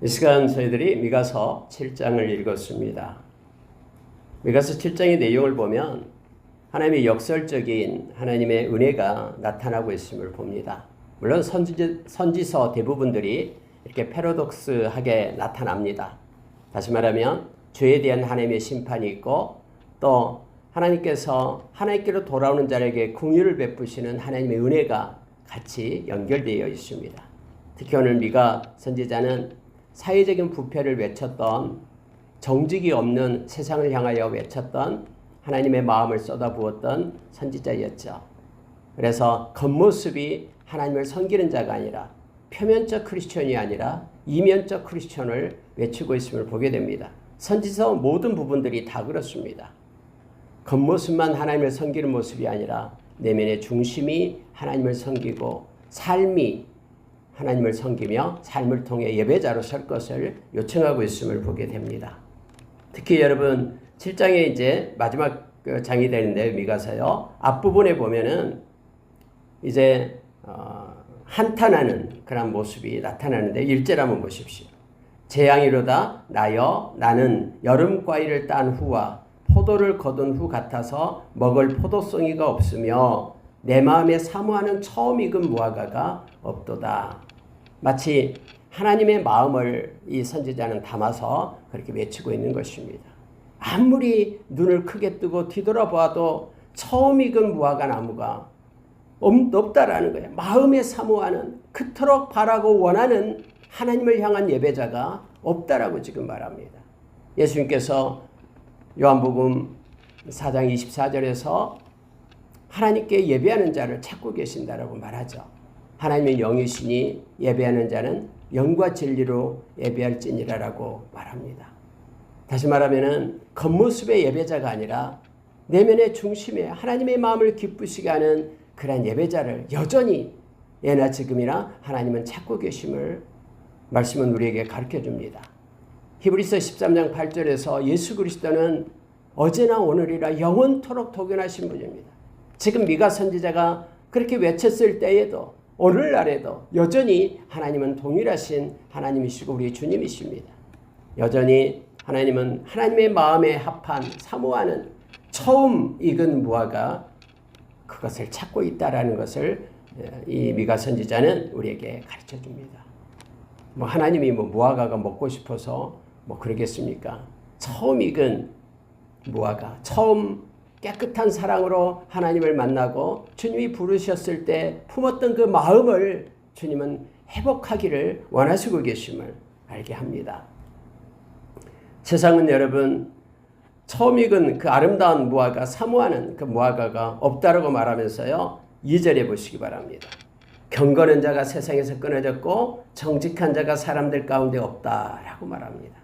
이 시간 저희들이 미가서 7장을 읽었습니다. 미가서 7장의 내용을 보면 하나님의 역설적인 하나님의 은혜가 나타나고 있음을 봅니다. 물론 선지서 대부분들이 이렇게 패러독스하게 나타납니다. 다시 말하면 죄에 대한 하나님의 심판이 있고 또 하나님께서 하나님께로 돌아오는 자에게 긍휼을 베푸시는 하나님의 은혜가 같이 연결되어 있습니다. 특히 오늘 미가 선지자는 사회적인 부패를 외쳤던, 정직이 없는 세상을 향하여 외쳤던 하나님의 마음을 쏟아부었던 선지자였죠. 그래서 겉모습이 하나님을 섬기는 자가 아니라 표면적 크리스천이 아니라 이면적 크리스천을 외치고 있음을 보게 됩니다. 선지서 모든 부분들이 다 그렇습니다. 겉모습만 하나님을 섬기는 모습이 아니라 내면의 중심이 하나님을 섬기고 삶이 하나님을 섬기며 삶을 통해 예배자로 설 것을 요청하고 있음을 보게 됩니다. 특히 여러분 7장에 이제 마지막 장이 되는데 미가서요. 앞부분에 보면은 이제 한탄하는 그런 모습이 나타나는데 1절 한번 보십시오. 재앙이로다 나여 나는 여름 과일을 딴 후와 포도를 거둔 후 같아서 먹을 포도송이가 없으며 내 마음에 사모하는 처음 익은 무화과가 없도다. 마치 하나님의 마음을 이 선지자는 담아서 그렇게 외치고 있는 것입니다. 아무리 눈을 크게 뜨고 뒤돌아봐도 처음 익은 무화과 나무가 없다라는 거예요. 마음에 사모하는, 그토록 바라고 원하는 하나님을 향한 예배자가 없다라고 지금 말합니다. 예수님께서 요한복음 4장 24절에서 하나님께 예배하는 자를 찾고 계신다라고 말하죠. 하나님의 영이시니 예배하는 자는 영과 진리로 예배할지니라라고 말합니다. 다시 말하면은 겉모습의 예배자가 아니라 내면의 중심에 하나님의 마음을 기쁘시게 하는 그런 예배자를 여전히 예나 지금이나 하나님은 찾고 계심을 말씀은 우리에게 가르쳐 줍니다. 히브리서 13장 8절에서 예수 그리스도는 어제나 오늘이라 영원토록 동일하신 분입니다. 지금 미가 선지자가 그렇게 외쳤을 때에도 오늘날에도 여전히 하나님은 동일하신 하나님이시고 우리 주님이십니다. 여전히 하나님은 하나님의 마음에 합한 사모하는 처음 익은 무화과 그것을 찾고 있다라는 것을 이 미가 선지자는 우리에게 가르쳐 줍니다. 하나님이 무화과가 먹고 싶어서 그러겠습니까? 처음 익은 무화과, 처음 깨끗한 사랑으로 하나님을 만나고 주님이 부르셨을 때 품었던 그 마음을 주님은 회복하기를 원하시고 계심을 알게 합니다. 세상은 여러분 처음 익은 그 아름다운 무화과, 사모하는 그 무화과가 없다라고 말하면서요. 2절에 보시기 바랍니다. 경건한 자가 세상에서 끊어졌고 정직한 자가 사람들 가운데 없다라고 말합니다.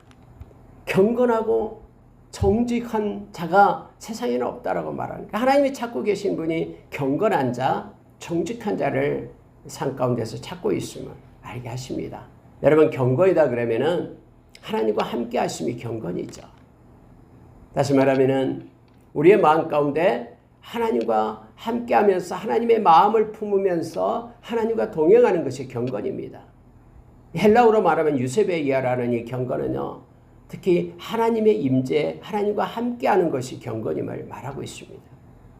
경건하고 정직한 자가 세상에는 없다라고 말하니까 하나님이 찾고 계신 분이 경건한 자, 정직한 자를 산 가운데서 찾고 있음을 알게 하십니다. 여러분 경건이다 그러면은 하나님과 함께 하심이 경건이죠. 다시 말하면은 우리의 마음 가운데 하나님과 함께 하면서 하나님의 마음을 품으면서 하나님과 동행하는 것이 경건입니다. 헬라어로 말하면 유세베이아라는 이 경건은요. 특히 하나님의 임재, 하나님과 함께하는 것이 경건임을 말하고 있습니다.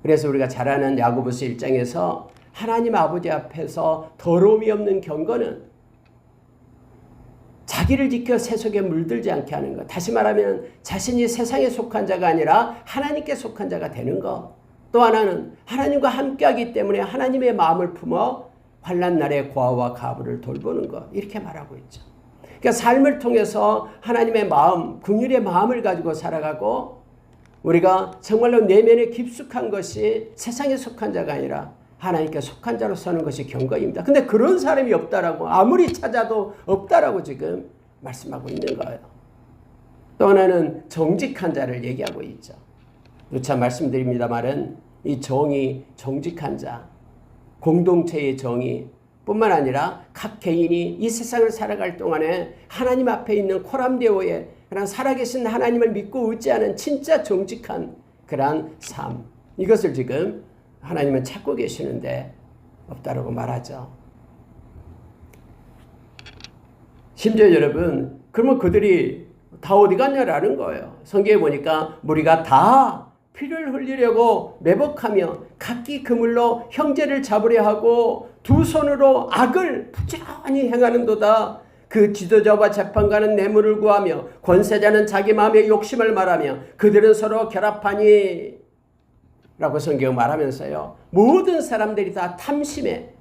그래서 우리가 잘 아는 야고보서 1장에서 하나님 아버지 앞에서 더러움이 없는 경건은 자기를 지켜 세속에 물들지 않게 하는 것. 다시 말하면 자신이 세상에 속한 자가 아니라 하나님께 속한 자가 되는 것. 또 하나는 하나님과 함께하기 때문에 하나님의 마음을 품어 환난 날에 고아와 가부를 돌보는 것. 이렇게 말하고 있죠. 그러니까 삶을 통해서 하나님의 마음, 긍휼의 마음을 가지고 살아가고 우리가 정말로 내면에 깊숙한 것이 세상에 속한 자가 아니라 하나님께 속한 자로 사는 것이 경건입니다. 근데 그런 사람이 없다라고 아무리 찾아도 없다라고 지금 말씀하고 있는 거예요. 또 하나는 정직한 자를 얘기하고 있죠. 누차 말씀드립니다만은 이 정의, 정직한 자, 공동체의 정의 뿐만 아니라 각 개인이 이 세상을 살아갈 동안에 하나님 앞에 있는 코람데오의 그런 살아계신 하나님을 믿고 의지하는 진짜 정직한 그런 삶, 이것을 지금 하나님은 찾고 계시는데 없다라고 말하죠. 심지어 여러분 그러면 그들이 다 어디 갔냐라는 거예요. 성경에 보니까 무리가 다 피를 흘리려고 매복하며 각기 그물로 형제를 잡으려 하고 두 손으로 악을 부지런히 행하는도다. 그 지도자와 재판관은 뇌물을 구하며 권세자는 자기 마음의 욕심을 말하며 그들은 서로 결합하니 라고 성경 말하면서요. 모든 사람들이 다 탐심에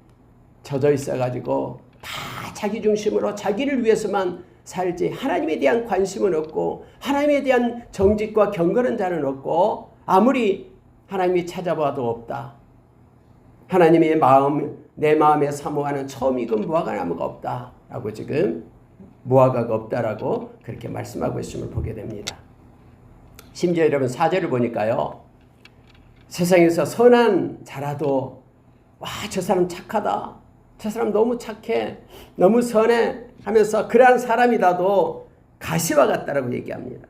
젖어 있어가지고 다 자기 중심으로 자기를 위해서만 살지 하나님에 대한 관심은 없고 하나님에 대한 정직과 경건한 자는 없고 아무리 하나님이 찾아봐도 없다. 하나님의 마음, 내 마음에 사모하는 처음 익은 무화과 나무가 없다. 라고 지금 무화과가 없다라고 그렇게 말씀하고 있음을 보게 됩니다. 심지어 여러분 4절을 보니까요. 세상에서 선한 자라도 와, 저 사람 착하다. 저 사람 너무 착해. 너무 선해. 하면서 그러한 사람이라도 가시와 같다라고 얘기합니다.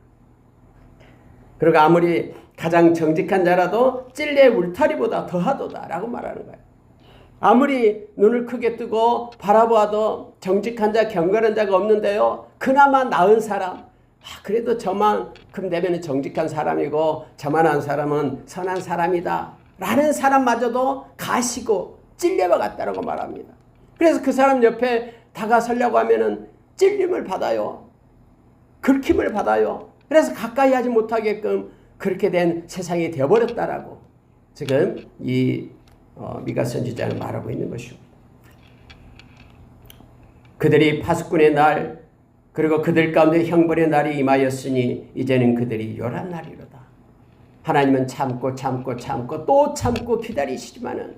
그리고 아무리 가장 정직한 자라도 찔레의 울타리보다 더하도다 라고 말하는 거예요. 아무리 눈을 크게 뜨고 바라보아도 정직한 자, 경건한 자가 없는데요. 그나마 나은 사람, 그래도 저만큼 되면 정직한 사람이고 저만한 사람은 선한 사람이다 라는 사람마저도 가시고 찔레와 같다라고 말합니다. 그래서 그 사람 옆에 다가서려고 하면은 찔림을 받아요. 긁힘을 받아요. 그래서 가까이 하지 못하게끔 그렇게 된 세상이 되어버렸다라고 지금 이 미가 선지자는 말하고 있는 것입니다. 그들이 파수꾼의 날 그리고 그들 가운데 형벌의 날이 임하였으니 이제는 그들이 요란 날이로다. 하나님은 참고 또 참고 기다리시지만은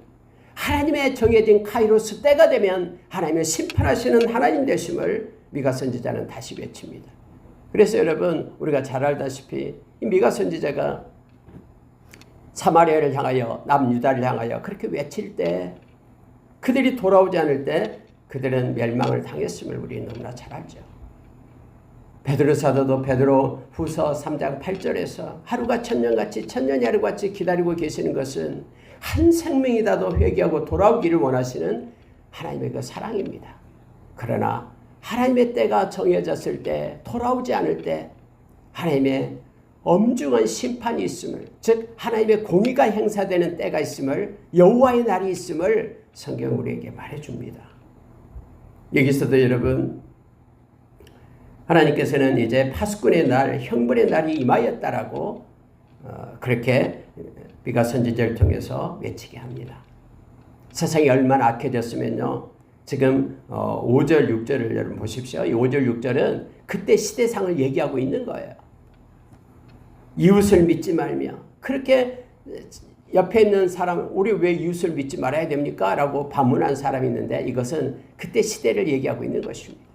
하나님의 정해진 카이로스 때가 되면 하나님의 심판하시는 하나님 되심을 미가 선지자는 다시 외칩니다. 그래서 여러분 우리가 잘 알다시피 이 미가 선지자가 사마리아를 향하여 남유다를 향하여 그렇게 외칠 때 그들이 돌아오지 않을 때 그들은 멸망을 당했음을 우리는 너무나 잘 알죠. 베드로 사도도 베드로 후서 3장 8절에서 하루가 천년같이 천년이 하루같이 기다리고 계시는 것은 한 생명이라도 회개하고 돌아오기를 원하시는 하나님의 그 사랑입니다. 그러나 하나님의 때가 정해졌을 때 돌아오지 않을 때 하나님의 엄중한 심판이 있음을, 즉 하나님의 공의가 행사되는 때가 있음을, 여호와의 날이 있음을 성경 우리에게 말해줍니다. 여기서도 여러분 하나님께서는 이제 파수꾼의 날, 형벌의 날이 임하였다라고 그렇게 미가 선지자를 통해서 외치게 합니다. 세상이 얼마나 악해졌으면요. 지금 5절, 6절을 여러분 보십시오. 이 5절, 6절은 그때 시대상을 얘기하고 있는 거예요. 이웃을 믿지 말며 그렇게 옆에 있는 사람 우리 왜 이웃을 믿지 말아야 됩니까? 라고 반문한 사람이 있는데 이것은 그때 시대를 얘기하고 있는 것입니다.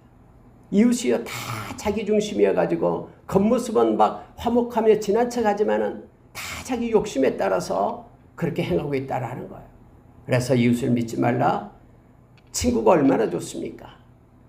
이웃이요 다 자기 중심이어가지고 겉모습은 막 화목하며 지나쳐 가지만은 다 자기 욕심에 따라서 그렇게 행하고 있다라는 거예요. 그래서 이웃을 믿지 말라. 친구가 얼마나 좋습니까?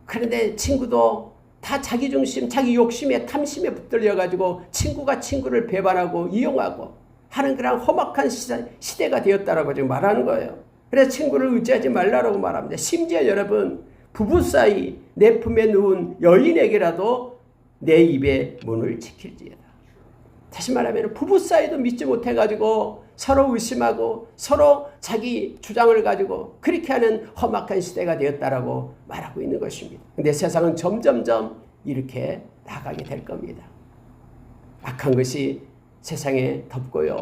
그런데 친구도 다 자기 중심, 자기 욕심에 탐심에 붙들려가지고 친구가 친구를 배반하고 이용하고 하는 그런 험악한 시대가 되었다라고 지금 말하는 거예요. 그래서 친구를 의지하지 말라라고 말합니다. 심지어 여러분 부부 사이 내 품에 누운 여인에게라도 내 입의 문을 지킬지어다. 다시 말하면 부부 사이도 믿지 못해가지고 서로 의심하고 서로 자기 주장을 가지고 그렇게 하는 험악한 시대가 되었다라고 말하고 있는 것입니다. 근데 세상은 점점점 이렇게 나가게 될 겁니다. 악한 것이 세상에 덮고요.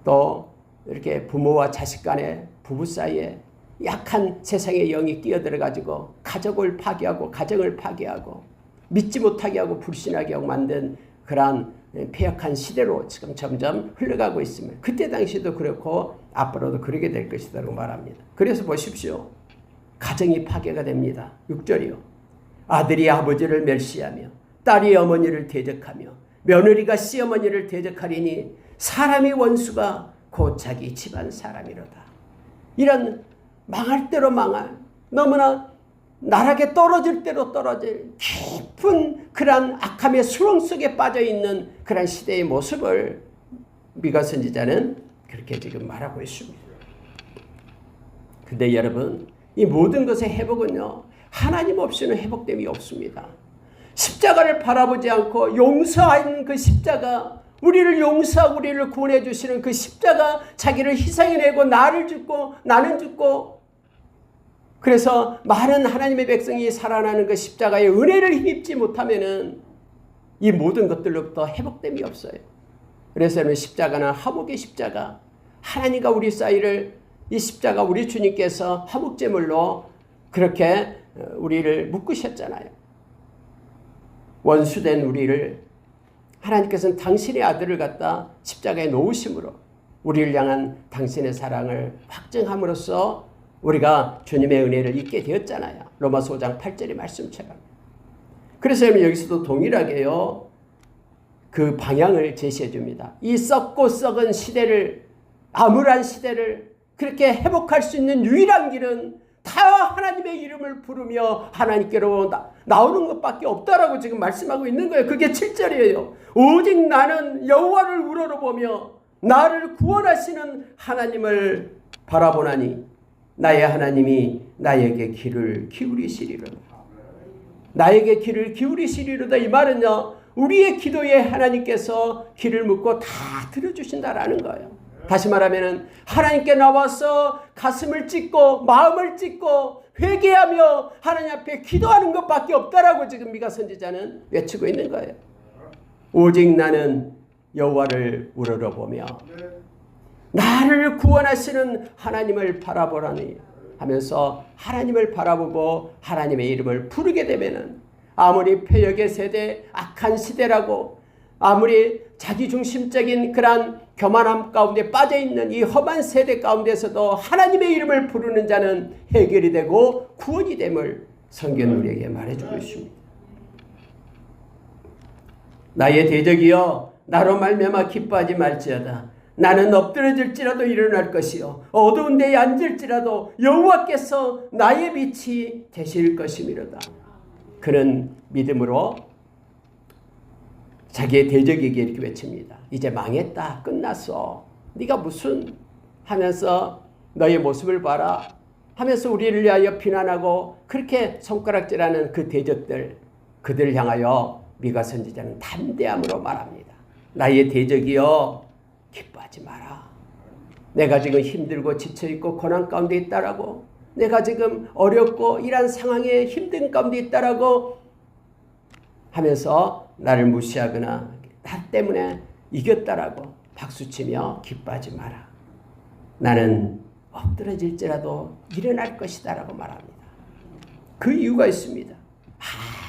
또 이렇게 부모와 자식 간에 부부 사이에 약한 세상의 영이 끼어들어가지고 가족을 파괴하고 가정을 파괴하고 믿지 못하게 하고 불신하게 하고 만든 그러한 폐역한 시대로 지금 점점 흘러가고 있습니다. 그때 당시도 그렇고 앞으로도 그러게 될 것이라고 말합니다. 그래서 보십시오. 가정이 파괴가 됩니다. 6절이요. 아들이 아버지를 멸시하며 딸이 어머니를 대적하며 며느리가 시어머니를 대적하리니 사람의 원수가 곧 자기 집안 사람이로다. 이런 망할 대로 망할 너무나 나락에 떨어질 대로 떨어질 깊은 그러한 악함의 수렁 속에 빠져있는 그러한 시대의 모습을 미가 선지자는 그렇게 지금 말하고 있습니다. 근데 여러분 이 모든 것의 회복은요 하나님 없이는 회복됨이 없습니다. 십자가를 바라보지 않고 용서한 그 십자가, 우리를 용서하고 우리를 구원해 주시는 그 십자가, 자기를 희생해내고 나를 죽고 나는 죽고, 그래서 많은 하나님의 백성이 살아나는 그 십자가의 은혜를 힘입지 못하면은 이 모든 것들로부터 회복됨이 없어요. 그래서 여러분, 십자가는 화목의 십자가, 하나님과 우리 사이를, 이 십자가 우리 주님께서 화목제물로 그렇게 우리를 묶으셨잖아요. 원수된 우리를 하나님께서는 당신의 아들을 갖다 십자가에 놓으심으로 우리를 향한 당신의 사랑을 확증함으로써 우리가 주님의 은혜를 잊게 되었잖아요. 로마서 5장 8절의 말씀처럼. 그래서 여기서도 동일하게요, 그 방향을 제시해 줍니다. 이 썩고 썩은 시대를, 암울한 시대를 그렇게 회복할 수 있는 유일한 길은 다 하나님의 이름을 부르며 하나님께로 나오는 것밖에 없다라고 지금 말씀하고 있는 거예요. 그게 7절이에요. 오직 나는 여호와를 우러러보며 나를 구원하시는 하나님을 바라보나니 나의 하나님이 나에게 귀를 기울이시리로다. 나에게 귀를 기울이시리로다. 이 말은요, 우리의 기도에 하나님께서 귀를 묻고 다 들어주신다라는 거예요. 다시 말하면 하나님께 나와서 가슴을 찢고 마음을 찢고 회개하며 하나님 앞에 기도하는 것밖에 없다라고 지금 미가 선지자는 외치고 있는 거예요. 오직 나는 여호와를 우러러보며 나를 구원하시는 하나님을 바라보라니 하면서 하나님을 바라보고 하나님의 이름을 부르게 되면은, 아무리 폐역의 세대, 악한 시대라고, 아무리 자기중심적인 그런 교만함 가운데 빠져있는 이 험한 세대 가운데서도 하나님의 이름을 부르는 자는 해결이 되고 구원이 됨을 성경은 우리에게 말해주고 있습니다. 나의 대적이여 나로 말미암아 기뻐하지 말지어다. 나는 엎드러질지라도 일어날 것이요 어두운 데에 앉을지라도 여호와께서 나의 빛이 되실 것이미로다. 그는 믿음으로 자기의 대적에게 이렇게 외칩니다. 이제 망했다. 끝났어. 네가 무슨 하면서 너의 모습을 봐라 하면서 우리를 위하여 비난하고 그렇게 손가락질하는 그 대적들, 그들을 향하여 미가 선지자는 담대함으로 말합니다. 나의 대적이여 기뻐하지 마라. 내가 지금 힘들고 지쳐있고 고난 가운데 있다라고, 내가 지금 어렵고 이런 상황에 힘든 가운데 있다라고 하면서 나를 무시하거나 나 때문에 이겼다라고 박수치며 기뻐하지 마라. 나는 엎드러질지라도 일어날 것이다 라고 말합니다. 그 이유가 있습니다.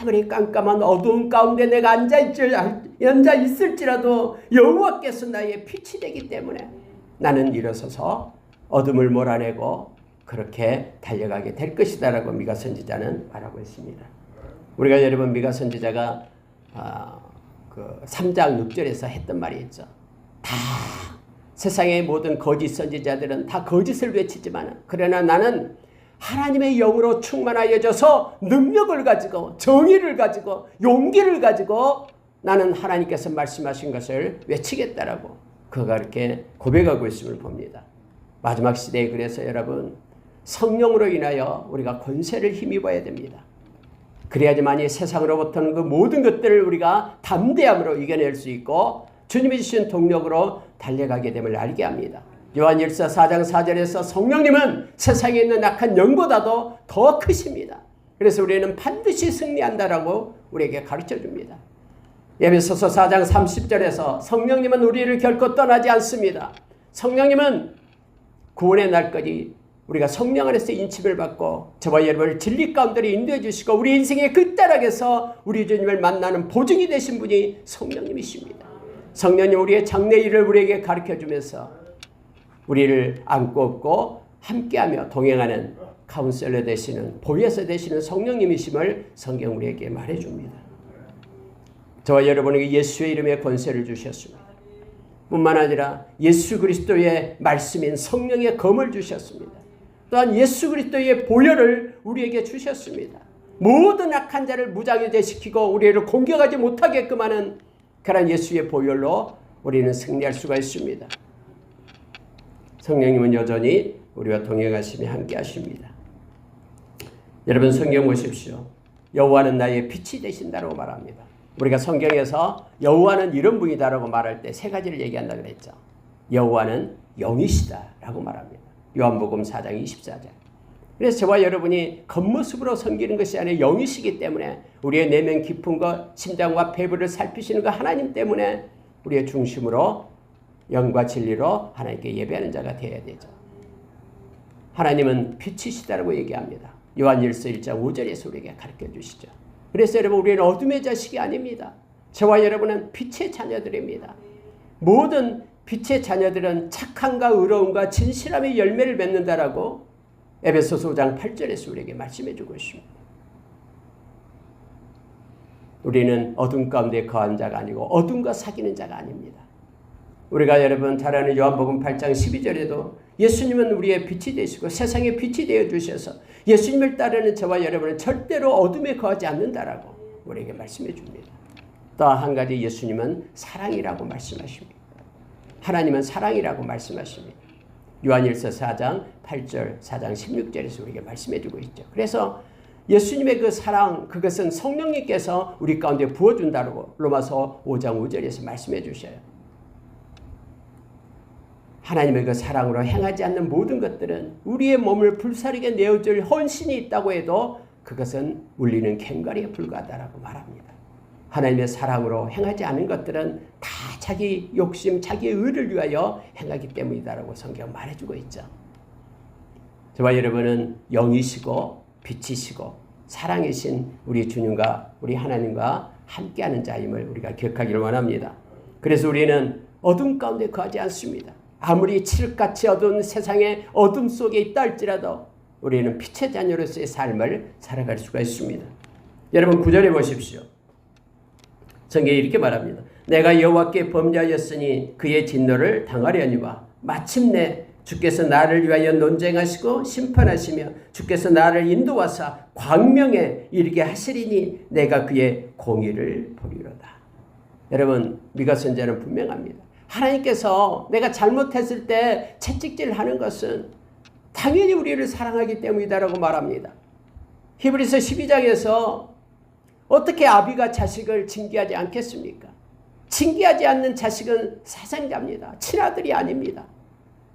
아무리 깜깜한 어두운 가운데 내가 앉아 있을지라도 여호와께서 나의 빛이 되기 때문에 나는 일어서서 어둠을 몰아내고 그렇게 달려가게 될 것이다 라고 미가 선지자는 말하고 있습니다. 우리가 여러분 미가 선지자가 그 3장 6절에서 했던 말이 있죠. 다 세상의 모든 거짓 선지자들은 다 거짓을 외치지만 그러나 나는 하나님의 영으로 충만하여져서 능력을 가지고 정의를 가지고 용기를 가지고 나는 하나님께서 말씀하신 것을 외치겠다라고 그가 이렇게 고백하고 있음을 봅니다. 마지막 시대에 그래서 여러분 성령으로 인하여 우리가 권세를 힘입어야 됩니다. 그래야지만이 세상으로부터는 그 모든 것들을 우리가 담대함으로 이겨낼 수 있고 주님이 주신 동력으로 달려가게 됨을 알게 합니다. 요한일서 4장 4절에서 성령님은 세상에 있는 악한 영보다도 더 크십니다. 그래서 우리는 반드시 승리한다라고 우리에게 가르쳐줍니다. 에베소서 4장 30절에서 성령님은 우리를 결코 떠나지 않습니다. 성령님은 구원의 날까지 우리가 성령 안에서 인침을 받고 저와 여러분을 진리 가운데로 인도해 주시고 우리 인생의 끝자락에서 우리 주님을 만나는 보증이 되신 분이 성령님이십니다. 성령님 우리의 장래 일을 우리에게 가르쳐주면서 우리를 안고 업고 함께하며 동행하는 카운셀러 되시는 보혜사 되시는 성령님이심을 성경 우리에게 말해줍니다. 저와 여러분에게 예수의 이름에 권세를 주셨습니다. 뿐만 아니라 예수 그리스도의 말씀인 성령의 검을 주셨습니다. 또한 예수 그리스도의 보혈을 우리에게 주셨습니다. 모든 악한 자를 무장해제시키고 우리를 공격하지 못하게끔 하는 그런 예수의 보혈로 우리는 승리할 수가 있습니다. 성령님은 여전히 우리와 동행하시며 함께 하십니다. 여러분 성경 보십시오. 여호와는 나의 빛이 되신다라고 말합니다. 우리가 성경에서 여호와는 이런 분이다라고 말할 때 세 가지를 얘기한다 그랬죠. 여호와는 영이시다라고 말합니다. 요한복음 4장 24절. 그래서 저와 여러분이 겉모습으로 섬기는 것이 아니라 영이시기 때문에 우리의 내면 깊은 것, 심장과 배부를 살피시는 것 하나님 때문에 우리의 중심으로 영과 진리로 하나님께 예배하는 자가 되어야 되죠. 하나님은 빛이시다라고 얘기합니다. 요한일서 1장 5절에서 우리에게 가르쳐 주시죠. 그래서 여러분 우리는 어둠의 자식이 아닙니다. 저와 여러분은 빛의 자녀들입니다. 모든 빛의 자녀들은 착함과 의로움과 진실함의 열매를 맺는다라고 에베소서 5장 8절에서 우리에게 말씀해 주고 있습니다. 우리는 어둠 가운데 거한 자가 아니고 어둠과 사귀는 자가 아닙니다. 우리가 여러분 잘 아는 요한복음 8장 12절에도 예수님은 우리의 빛이 되시고 세상의 빛이 되어주셔서 예수님을 따르는 저와 여러분은 절대로 어둠에 거하지 않는다라고 우리에게 말씀해 줍니다. 또 한 가지 예수님은 사랑이라고 말씀하십니다. 하나님은 사랑이라고 말씀하십니다. 요한일서 4장 8절 4장 16절에서 우리에게 말씀해 주고 있죠. 그래서 예수님의 그 사랑 그것은 성령님께서 우리 가운데 부어준다고 로마서 5장 5절에서 말씀해 주셔요. 하나님의 그 사랑으로 행하지 않는 모든 것들은 우리의 몸을 불사르게 내어줄 헌신이 있다고 해도 그것은 울리는 캥거리에 불과하다라고 말합니다. 하나님의 사랑으로 행하지 않은 것들은 다 자기 욕심, 자기의 의를 위하여 행하기 때문이다라고 성경 말해주고 있죠. 저와 여러분은 영이시고 빛이시고 사랑이신 우리 주님과 우리 하나님과 함께하는 자임을 우리가 기억하기를 원합니다. 그래서 우리는 어둠 가운데 거하지 않습니다. 아무리 칠흑같이 어두운 세상의 어둠 속에 있다 할지라도 우리는 빛의 자녀로서의 삶을 살아갈 수가 있습니다. 여러분 9절에 보십시오. 성경이 이렇게 말합니다. 내가 여호와께 범죄하였으니 그의 진노를 당하려니와 마침내 주께서 나를 위하여 논쟁하시고 심판하시며 주께서 나를 인도하사 광명에 이르게 하시리니 내가 그의 공의를 보리로다. 여러분 미가 선지자는 분명합니다. 하나님께서 내가 잘못했을 때 채찍질하는 것은 당연히 우리를 사랑하기 때문이다라고 말합니다. 히브리서 12장에서 어떻게 아비가 자식을 징계하지 않겠습니까? 징계하지 않는 자식은 사생자입니다. 친아들이 아닙니다.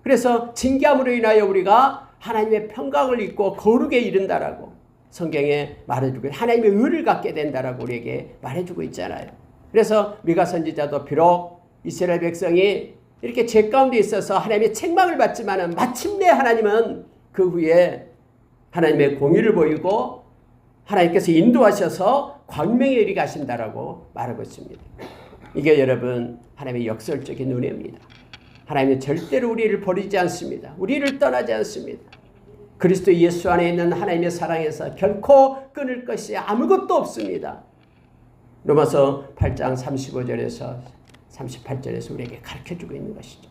그래서 징계함으로 인하여 우리가 하나님의 평강을 잊고 거룩에 이른다라고 성경에 말해주고 하나님의 의를 갖게 된다라고 우리에게 말해주고 있잖아요. 그래서 미가 선지자도 비록 이스라엘 백성이 이렇게 죄 가운데 있어서 하나님의 책망을 받지만 마침내 하나님은 그 후에 하나님의 공의를 보이고 하나님께서 인도하셔서 광명에 이르게 하신다라고 말하고 있습니다. 이게 여러분 하나님의 역설적인 은혜입니다. 하나님은 절대로 우리를 버리지 않습니다. 우리를 떠나지 않습니다. 그리스도 예수 안에 있는 하나님의 사랑에서 결코 끊을 것이 아무것도 없습니다. 로마서 8장 35절에서 38절에서 우리에게 가르쳐주고 있는 것이죠.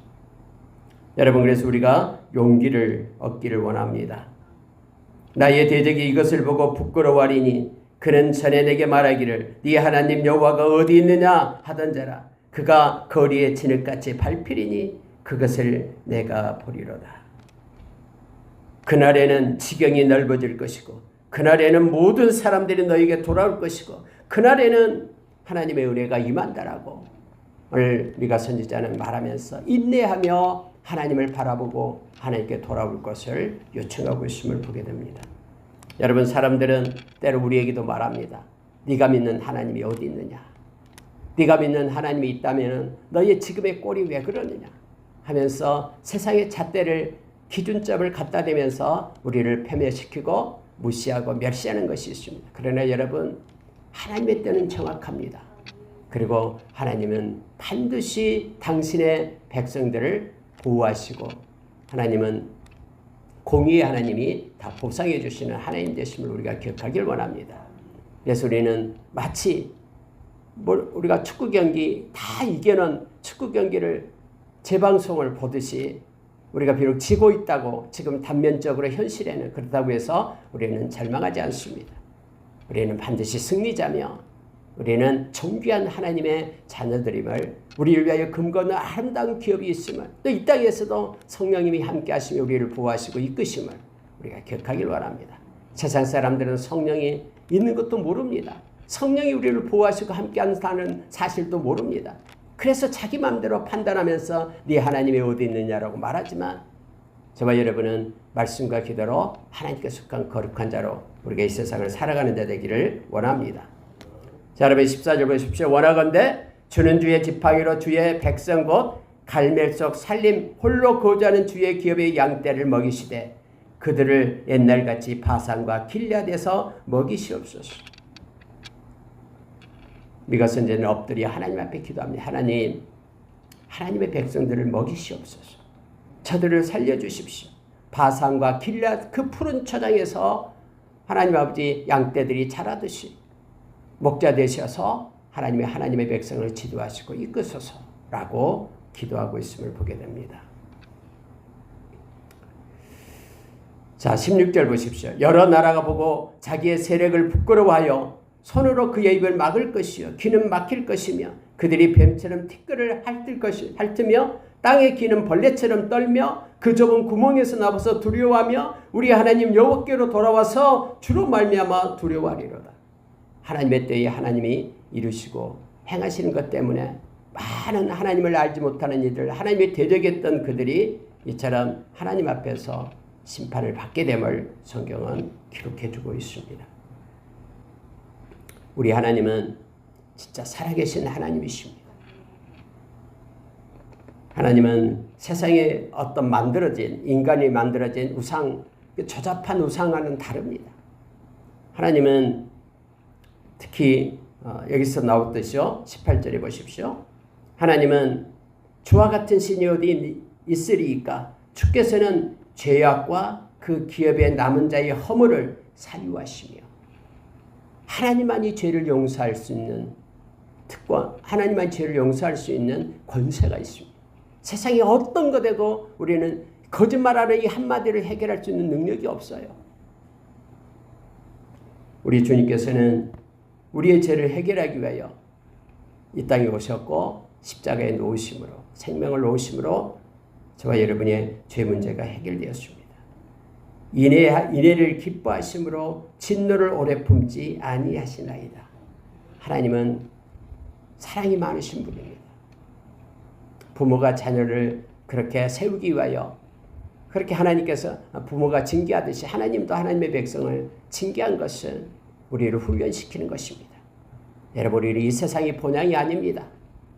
여러분 그래서 우리가 용기를 얻기를 원합니다. 나의 대적이 이것을 보고 부끄러워하리니 그는 전에 내게 말하기를 네 하나님 여호와가 어디 있느냐 하던 자라 그가 거리에 진흙같이 밟히리니 그것을 내가 보리로다. 그날에는 지경이 넓어질 것이고 그날에는 모든 사람들이 너에게 돌아올 것이고 그날에는 하나님의 은혜가 임한다라고 오늘 미가 선지자는 말하면서 인내하며 하나님을 바라보고 하나님께 돌아올 것을 요청하고 있음을 보게 됩니다. 여러분 사람들은 때로 우리에게도 말합니다. 네가 믿는 하나님이 어디 있느냐. 네가 믿는 하나님이 있다면 너의 지금의 꼴이 왜 그러느냐 하면서 세상의 잣대를 기준점을 갖다 대면서 우리를 패배시키고 무시하고 멸시하는 것이 있습니다. 그러나 여러분 하나님의 때는 정확합니다. 그리고 하나님은 반드시 당신의 백성들을 보호하시고 하나님은 공의의 하나님이 다 보상해 주시는 하나님 되심을 우리가 기억하길 원합니다. 그래서 우리는 마치 우리가 축구 경기 다 이겨놓은 축구 경기를 재방송을 보듯이 우리가 비록 지고 있다고 지금 단면적으로 현실에는 그렇다고 해서 우리는 절망하지 않습니다. 우리는 반드시 승리자며 우리는 존귀한 하나님의 자녀들임을 우리를 위하여 금거는 아름다운 기업이 있음을 또 이 땅에서도 성령님이 함께 하시며 우리를 보호하시고 이끄심을 우리가 기억하길 원합니다. 세상 사람들은 성령이 있는 것도 모릅니다. 성령이 우리를 보호하시고 함께한다는 사실도 모릅니다. 그래서 자기 마음대로 판단하면서 네 하나님이 어디 있느냐라고 말하지만 저와 여러분은 말씀과 기도로 하나님께 속한 거룩한 자로 우리가 이 세상을 살아가는 자 되기를 원합니다. 자, 여러분 14절 보십시오. 원하건대 주는 주의 지팡이로 주의 백성 곧 갈멜 속 살림 홀로 거주하는 주의 기업의 양떼를 먹이시되 그들을 옛날같이 바산과 길앗에서 먹이시옵소서. 미가 선지자는 엎드려 하나님 앞에 기도합니다. 하나님, 하나님의 백성들을 먹이시옵소서. 저들을 살려주십시오. 바산과 길앗 그 푸른 초장에서 하나님 아버지 양떼들이 자라듯이 목자 되셔서 하나님의 백성을 지도하시고 이끄소서라고 기도하고 있음을 보게 됩니다. 자, 16절 보십시오. 여러 나라가 보고 자기의 세력을 부끄러워하여 손으로 그의 입을 막을 것이요 귀는 막힐 것이며 그들이 뱀처럼 티끌을 핥으며 땅에 기는 벌레처럼 떨며 그 좁은 구멍에서 나와서 두려워하며 우리 하나님 여호와께로 돌아와서 주로 말미암아 두려워하리로다. 하나님의 때에 하나님이 이루시고 행하시는 것 때문에 많은 하나님을 알지 못하는 이들, 하나님의 대적했던 그들이 이처럼 하나님 앞에서 심판을 받게 됨을 성경은 기록해주고 있습니다. 우리 하나님은 진짜 살아계신 하나님이십니다. 하나님은 세상에 어떤 인간이 만들어진 우상, 조잡한 우상과는 다릅니다. 하나님은 특히 여기서 나왔듯이요. 18절에 보십시오. 하나님은 주와 같은 신이 어디 있으리이까? 주께서는 죄악과 그 기업의 남은 자의 허물을 사유하시며 하나님만이 죄를 용서할 수 있는 특권, 하나님만 죄를 용서할 수 있는 권세가 있습니다. 세상에 어떤 것에도 우리는 거짓말하는 이 한마디를 해결할 수 있는 능력이 없어요. 우리 주님께서는 우리의 죄를 해결하기 위하여 이 땅에 오셨고 십자가에 놓으심으로 생명을 놓으심으로 저와 여러분의 죄 문제가 해결되었습니다. 인애를 기뻐하심으로 진노를 오래 품지 아니하시나이다. 하나님은 사랑이 많으신 분입니다. 부모가 자녀를 그렇게 세우기 위하여 그렇게 하나님께서 부모가 징계하듯이 하나님도 하나님의 백성을 징계한 것은 우리를 훈련시키는 것입니다. 여러분, 우리 이 세상이 본향이 아닙니다.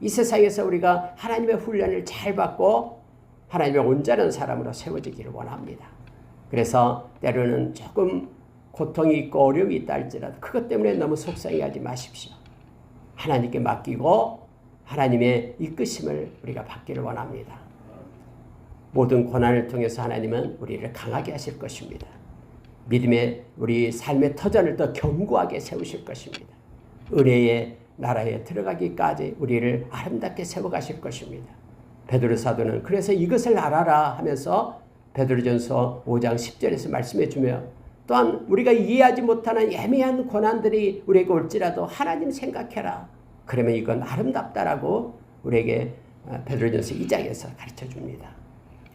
이 세상에서 우리가 하나님의 훈련을 잘 받고 하나님의 온전한 사람으로 세워지기를 원합니다. 그래서 때로는 조금 고통이 있고 어려움이 있다 할지라도 그것 때문에 너무 속상해하지 마십시오. 하나님께 맡기고 하나님의 이끄심을 우리가 받기를 원합니다. 모든 고난을 통해서 하나님은 우리를 강하게 하실 것입니다. 믿음의 우리 삶의 터전을 더 견고하게 세우실 것입니다. 은혜의 나라에 들어가기까지 우리를 아름답게 세워가실 것입니다. 베드로 사도는 그래서 이것을 알아라 하면서 베드로전서 5장 10절에서 말씀해 주며 또한 우리가 이해하지 못하는 애매한 고난들이 우리에게 올지라도 하나님 생각해라. 그러면 이건 아름답다라고 우리에게 베드로전서 2장에서 가르쳐 줍니다.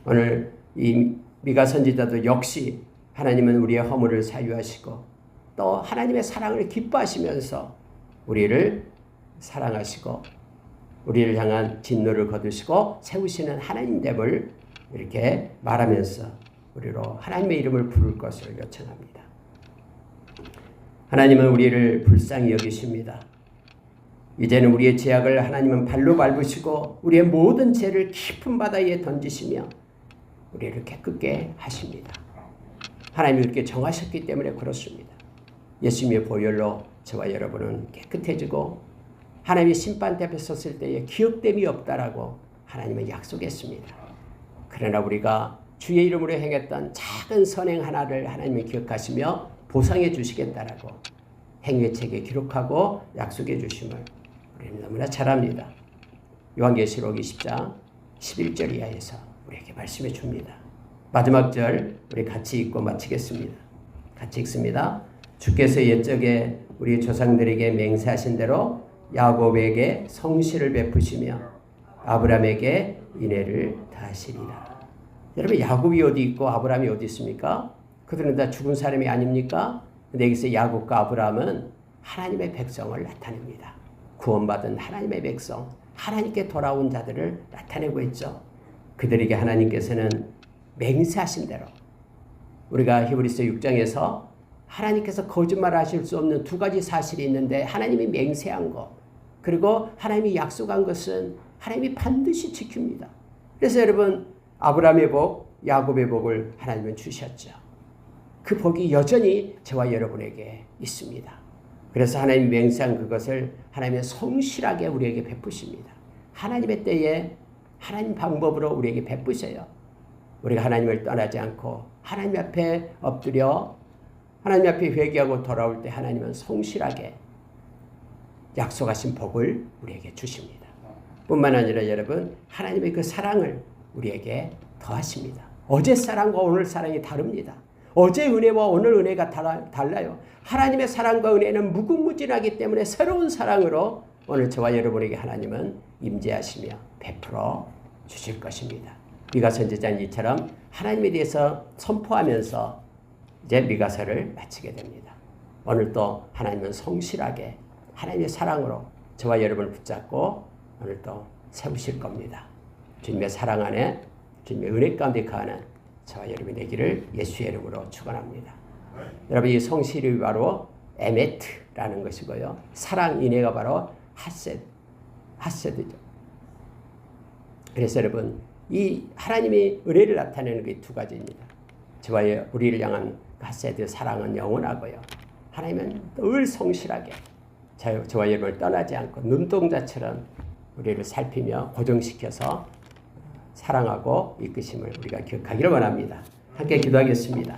오늘 이 미가 선지자도 역시 하나님은 우리의 허물을 사유하시고 또 하나님의 사랑을 기뻐하시면서 우리를 사랑하시고 우리를 향한 진노를 거두시고 세우시는 하나님됨을 이렇게 말하면서 우리로 하나님의 이름을 부를 것을 요청합니다. 하나님은 우리를 불쌍히 여기십니다. 이제는 우리의 죄악을 하나님은 발로 밟으시고 우리의 모든 죄를 깊은 바다에 던지시며 우리를 깨끗게 하십니다. 하나님이 그렇게 정하셨기 때문에 그렇습니다. 예수님의 보혈로 저와 여러분은 깨끗해지고 하나님의 심판대 앞에 섰을 때에 기억됨이 없다라고 하나님은 약속했습니다. 그러나 우리가 주의 이름으로 행했던 작은 선행 하나를 하나님이 기억하시며 보상해 주시겠다라고 행위책에 기록하고 약속해 주심을 우리는 너무나 잘 압니다. 요한계시록 20장 11절 이하에서 우리에게 말씀해 줍니다. 마지막 절 우리 같이 읽고 마치겠습니다. 같이 읽습니다. 주께서 옛적에 우리 조상들에게 맹세하신 대로 야곱에게 성실을 베푸시며 아브라함에게 인애를 다하시리라. 여러분, 야곱이 어디 있고 아브라함이 어디 있습니까? 그들은 다 죽은 사람이 아닙니까? 근데 여기서 야곱과 아브라함은 하나님의 백성을 나타냅니다. 구원받은 하나님의 백성, 하나님께 돌아온 자들을 나타내고 있죠. 그들에게 하나님께서는 맹세하신 대로, 우리가 히브리서 6장에서 하나님께서 거짓말하실 수 없는 두 가지 사실이 있는데, 하나님이 맹세한 것, 그리고 하나님이 약속한 것은 하나님이 반드시 지킵니다. 그래서 여러분, 아브라함의 복, 야곱의 복을 하나님은 주셨죠. 그 복이 여전히 저와 여러분에게 있습니다. 그래서 하나님이 맹세한 그것을 하나님은 성실하게 우리에게 베푸십니다. 하나님의 때에 하나님 방법으로 우리에게 베푸셔요. 우리가 하나님을 떠나지 않고 하나님 앞에 엎드려 하나님 앞에 회개하고 돌아올 때 하나님은 성실하게 약속하신 복을 우리에게 주십니다. 뿐만 아니라 여러분, 하나님의 그 사랑을 우리에게 더하십니다. 어제 사랑과 오늘 사랑이 다릅니다. 어제 은혜와 오늘 은혜가 달라요. 하나님의 사랑과 은혜는 무궁무진하기 때문에 새로운 사랑으로 오늘 저와 여러분에게 하나님은 임재하시며 베풀어 주실 것입니다. 미가 선지자는 이처럼 하나님에 대해서 선포하면서 이제 미가서를 마치게 됩니다. 오늘도 하나님은 성실하게 하나님의 사랑으로 저와 여러분을 붙잡고 오늘도 세우실 겁니다. 주님의 사랑 안에, 주님의 은혜 가운데 거하는 저와 여러분이 되기를 예수의 이름으로 축원합니다. 여러분, 이 성실이 바로 에메트라는 것이고요. 사랑, 인애가 바로 하세드죠. 그래서 여러분, 이 하나님이 은혜를 나타내는 게 두 가지입니다. 저와 우리를 향한 하세드, 사랑은 영원하고요. 하나님은 늘 성실하게 저와 여러분을 떠나지 않고 눈동자처럼 우리를 살피며 고정시켜서 사랑하고 이끄심을 우리가 기억하기를 원합니다. 함께 기도하겠습니다.